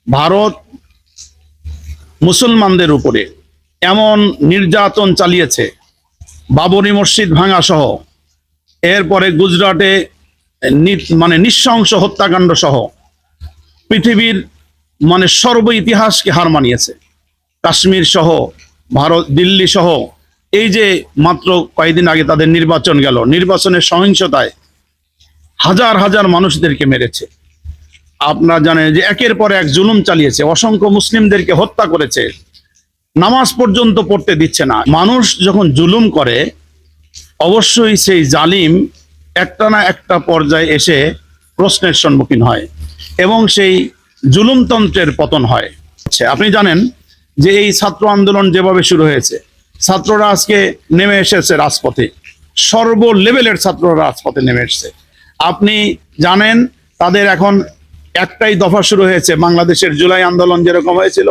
ভারত মুসলমানদের উপরে এমন নির্যাতন চালিয়েছে, বাবরি মসজিদ ভাঙা সহ, এরপরে গুজরাটে নৃশংস হত্যাকাণ্ড সহ পৃথিবীর সর্ব ইতিহাসকে হার মানিয়েছে। কাশ্মীর সহ, ভারত দিল্লি সহ, এই যে মাত্র কয়েকদিন আগে তাদের নির্বাচন গেল, নির্বাচনের সহিংসতায় হাজার হাজার মানুষদেরকে মেরেছে। আপনারা জানেন যে একের পর এক জুলুম চালিয়েছে, অসংখ্য মুসলিমদেরকে হত্যা করেছে, নামাজ পর্যন্ত পড়তে দিচ্ছে না। মানুষ যখন জুলুম করে অবশ্যই সেই জালিম একটা না একটা পর্যায়ে এসে প্রশ্নের সম্মুখীন হয় এবং সেই জুলুমতন্ত্রের পতন হয়। আপনি জানেন যে এই ছাত্র আন্দোলন যেভাবে শুরু হয়েছে, ছাত্ররা আজকে নেমে এসেছে রাজপথে, সর্ব লেভেলের ছাত্ররা রাজপথে নেমে এসেছে। আপনি জানেন তাদের এখন একটাই দফা শুরু হয়েছে। বাংলাদেশের জুলাই আন্দোলন যেরকম হয়েছিল,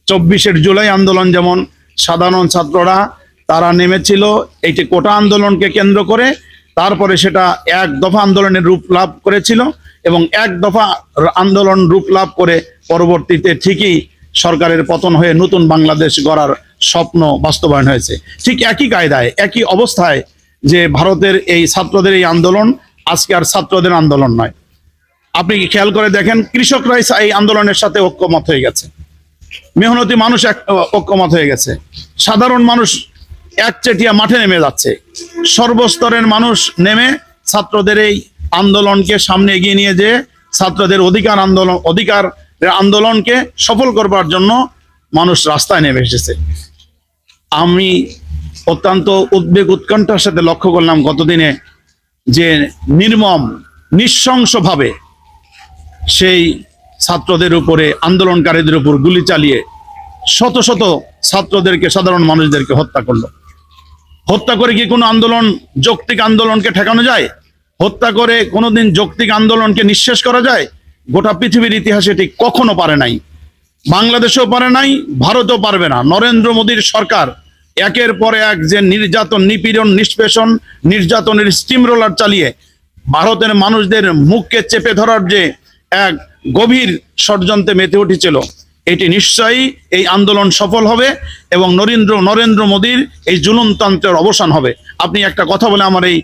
24 জুলাই আন্দোলন যেমন সাধারণ ছাত্ররা তারা নেমেছিল এইটি কোটা আন্দোলনকে কেন্দ্র করে, তারপরে সেটা এক দফা আন্দোলনের রূপ লাভ করেছিল এবং এক দফা আন্দোলন রূপ লাভ করে পরবর্তীতে ঠিকই সরকারের পতন হয়ে নতুন বাংলাদেশ গড়ার স্বপ্ন বাস্তবায়ন হয়েছে। ঠিক একই কায়দায়, একই অবস্থায় যে ভারতের এই ছাত্রদের এই আন্দোলন আজকে আর ছাত্রদের আন্দোলন নয়। আপনি খেয়াল করে দেখেন, কৃষকরাই এই আন্দোলনের সাথে ঐক্যমত হয়ে গেছে, মেহনতি মানুষ ঐক্যমত হয়ে গেছে, সাধারণ মানুষ একচেটিয়া মাঠে নেমে যাচ্ছে। সর্বস্তরের মানুষ নেমে ছাত্রদের এই আন্দোলনকে সামনে এগিয়ে নিয়ে যে ছাত্রদের অধিকার আন্দোলনকে সফল করবার জন্য মানুষ রাস্তায় নেমে এসেছে। আমি অত্যন্ত উদ্বেগ উৎকণ্ঠার সাথে লক্ষ্য করলাম গতদিনে যে নির্মম নৃশংসভাবে সেই ছাত্রদের উপরে, আন্দোলনকারীদের উপর গুলি চালিয়ে শত শত ছাত্রদেরকে, সাধারণ মানুষদেরকে হত্যা করলো। হত্যা করে কি কোনো আন্দোলন, যৌক্তিক আন্দোলনকে ঠেকানো যায়? হত্যা করে কোনোদিন যৌক্তিক আন্দোলনকে নিঃশেষ করা যায়? গোটা পৃথিবীর ইতিহাসে এটি কখনো পারে নাই, বাংলাদেশেও পারে নাই, ভারতও পারবে না। নরেন্দ্র মোদীর সরকার একের পর এক যে নির্যাতন, নিপীড়ন, নিষ্পেষণ, নির্যাতনের স্টিম রোলার চালিয়ে ভারতের মানুষদের মুখকে চেপে ধরার যে এক গভীর ষড়যন্ত্রে মেতে উঠেছিল, এটি নিশ্চয়ই এই আন্দোলন সফল হবে এবং নরেন্দ্র মোদীর এই জুলুমতন্ত্রের অবসান হবে। আপনি একটা কথা বলে আমার এই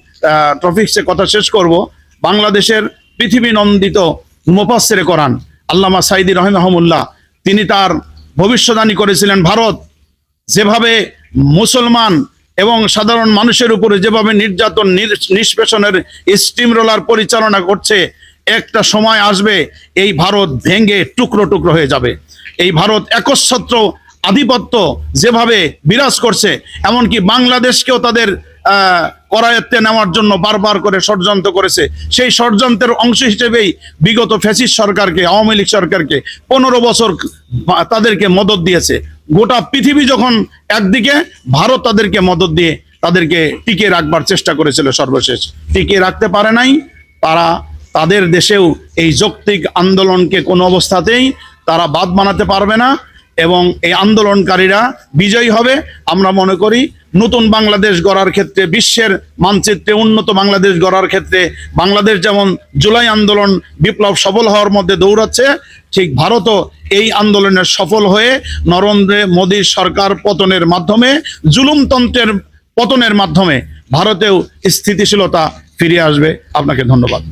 টপিকসে কথা শেষ করব। বাংলাদেশের পৃথিবী নন্দিত মুফাসসিরে কোরআন আল্লামা সাঈদী রাহিমাহুল্লাহ, তিনি তার ভবিষ্যদ্বাণী করেছিলেন, ভারত যেভাবে মুসলমান এবং সাধারণ মানুষের উপরে যেভাবে নির্যাতন, নিষ্পেষণের স্টিম রোলার পরিচালনা করছে, একটা সময় আসবে এই ভারত ভেঙে টুকরো টুকরো হয়ে যাবে। এই ভারত একচ্ছত্র আধিপত্য যেভাবে বিরাজ করছে, এমনকি বাংলাদেশকেও তাদের করায়ত্তে নেওয়ার জন্য বারবার করে ষড়যন্ত্র করেছে। সেই ষড়যন্ত্রের অংশ হিসেবেই বিগত ফ্যাসিস্ট সরকারকে, আওয়ামী লীগ সরকারকে 15 বছর তাদেরকে মদত দিয়েছে। গোটা পৃথিবী যখন একদিকে, ভারত তাদেরকে মদত দিয়ে তাদেরকে টিকিয়ে রাখবার চেষ্টা করেছিল, সর্বশেষ টিকিয়ে রাখতে পারে নাই। তাদের দেশেও এই যৌক্তিক আন্দোলনকে কোনো অবস্থাতেই তারা বাদ বানাতে পারবে না এবং এই আন্দোলনকারীরা বিজয়ী হবে। আমরা মনে করি নতুন বাংলাদেশ গড়ার ক্ষেত্রে, বিশ্বের মানচিত্রে উন্নত বাংলাদেশ গড়ার ক্ষেত্রে বাংলাদেশ যেমন জুলাই আন্দোলন বিপ্লব সফল হওয়ার মধ্যে দৌড়াচ্ছে, ঠিক ভারতও এই আন্দোলনের সফল হয়ে নরেন্দ্র মোদীর সরকার পতনের মাধ্যমে, জুলুমতন্ত্রের পতনের মাধ্যমে ভারতেও স্থিতিশীলতা ফিরে আসবে। আপনাকে ধন্যবাদ।